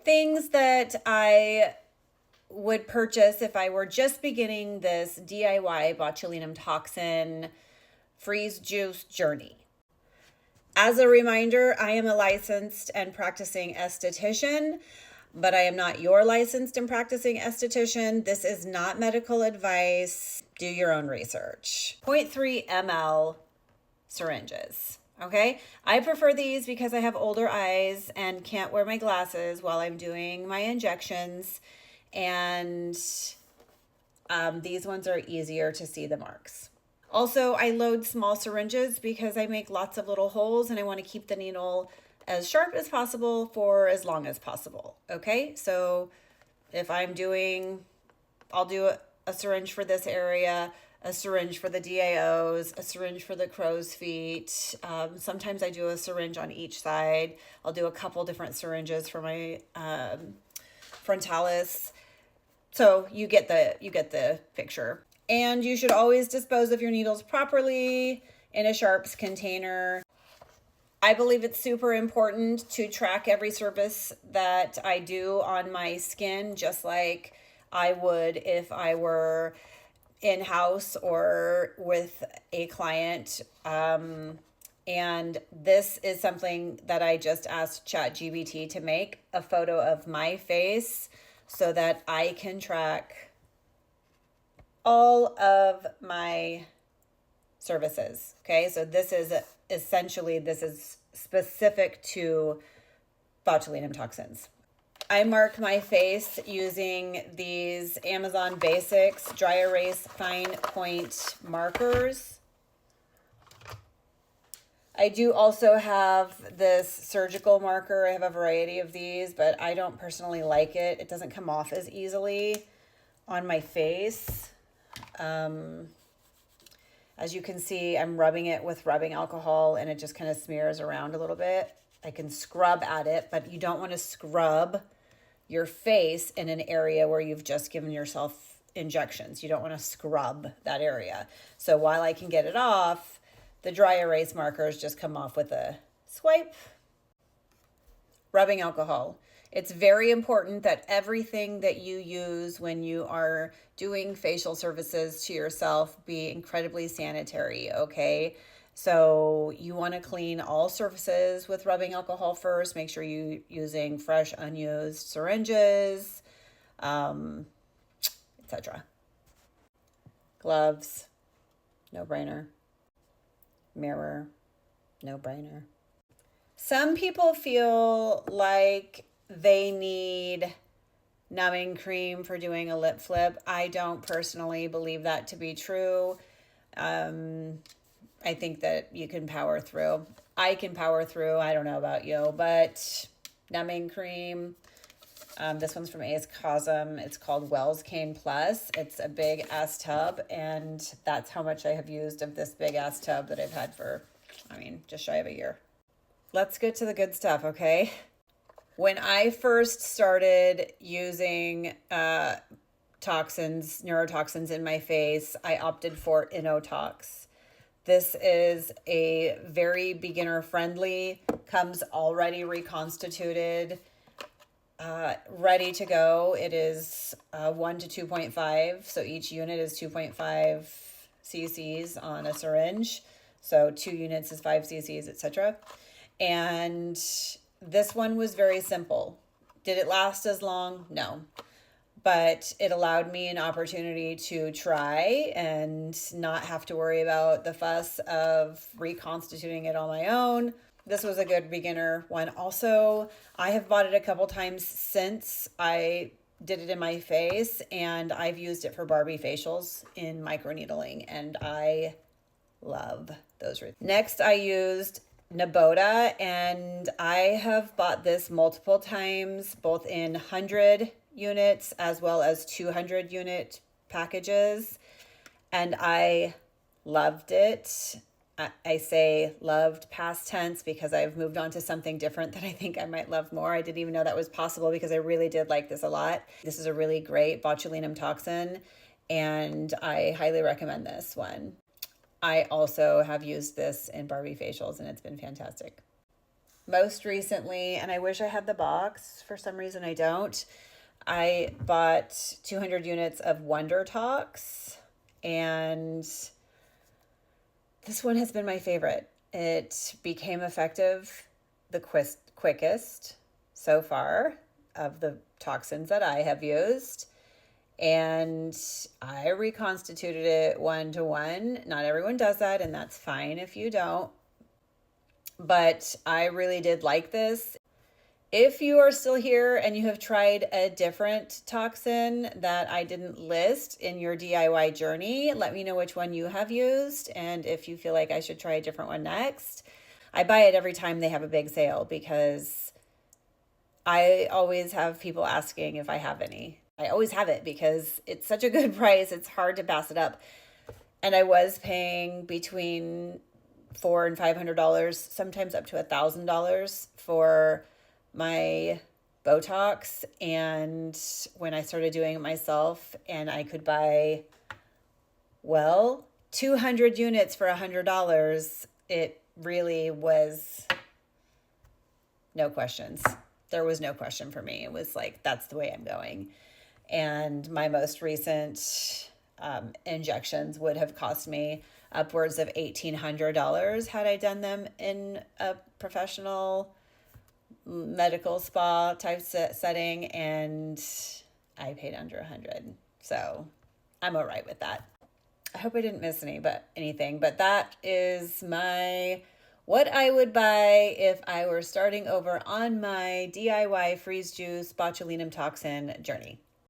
Things that I would purchase if I were just beginning this DIY botulinum toxin freeze juice journey. As a reminder, I am a licensed and practicing esthetician, but I am not your licensed and practicing esthetician. This is not medical advice. Do your own research. 0.3 ml syringes. Okay, I prefer these because I have older eyes and can't wear my glasses while I'm doing my injections. And these ones are easier to see the marks. Also, I load small syringes because I make lots of little holes and I want to keep the needle as sharp as possible for as long as possible. Okay, so if I'm doing, I'll do a syringe for this area, a syringe for the DAOs, a syringe for the crow's feet. Sometimes I do a syringe on each side. I'll do a couple different syringes for my frontalis. So you get the picture. And you should always dispose of your needles properly in a sharps container. I believe it's super important to track every service that I do on my skin, just like I would if I were in-house or with a client. And this is something that I just asked ChatGPT to make a photo of my face so that I can track all of my services. Okay, so this is essentially, this is specific to botulinum toxins. I mark my face using these Amazon Basics dry erase fine point markers. I do also have this surgical marker. I have a variety of these, but I don't personally like it. It doesn't come off as easily on my face. As you can see, I'm rubbing it with rubbing alcohol and it just kind of smears around a little bit. I can scrub at it, but you don't want to scrub your face in an area where you've just given yourself injections. You don't want to scrub that area. So while I can get it off, the dry erase markers just come off with a swipe. Rubbing alcohol. It's very important that everything that you use when you are doing facial services to yourself be incredibly sanitary, okay? So you want to clean all surfaces with rubbing alcohol first. Make sure you're using fresh, unused syringes, etc. Gloves, no brainer. Mirror, no brainer. Some people feel like they need numbing cream for doing a lip flip. I don't personally believe that to be true. I think that you can power through. I can power through. I don't know about you, but numbing cream. This one's from Ace Cosm. It's called Wells Cane Plus. It's a big ass tub, and that's how much I have used of this big ass tub that I've had for, just shy of a year. Let's get to the good stuff, okay? When I first started using neurotoxins in my face, I opted for Innotox. This is a very beginner friendly, comes already reconstituted, ready to go. It is 1 to 2.5, so each unit is 2.5 cc's on a syringe. So 2 units is 5 cc's, etc. And this one was very simple. Did it last as long? No. But it allowed me an opportunity to try and not have to worry about the fuss of reconstituting it on my own. This was a good beginner one. Also, I have bought it a couple times since I did it in my face, and I've used it for Barbie facials in microneedling, and I love those. Next, I used Naboda, and I have bought this multiple times, both in 100 units as well as 200 unit packages, and I loved it. I say loved past tense because I've moved on to something different that I think I might love more. I didn't even know that was possible because I really did like this a lot. This is a really great botulinum toxin, and I highly recommend this one. I also have used this in Barbie facials, and it's been fantastic. most recently, and I wish I had the box, for some reason I don't, I bought 200 units of Wonder Tox, and this one has been my favorite. It became effective the quickest so far of the toxins that I have used. And I reconstituted it 1-to-1. Not everyone does that, and that's fine if you don't. But I really did like this. If you are still here and you have tried a different toxin that I didn't list in your DIY journey, let me know which one you have used and if you feel like I should try a different one next. I buy it every time they have a big sale because I always have people asking if I have any. I always have it because it's such a good price. It's hard to pass it up. And I was paying between $400 and $500, sometimes up to $1,000 for my Botox. And when I started doing it myself, and I could buy, well, 200 units for $100, it really was no questions. There was no question for me. It was like, that's the way I'm going. And my most recent injections would have cost me upwards of $1,800 had I done them in a professional medical spa type setting, and I paid under $100. So I'm all right with that. I hope I didn't miss anything, but that is what I would buy if I were starting over on my DIY freeze juice botulinum toxin journey.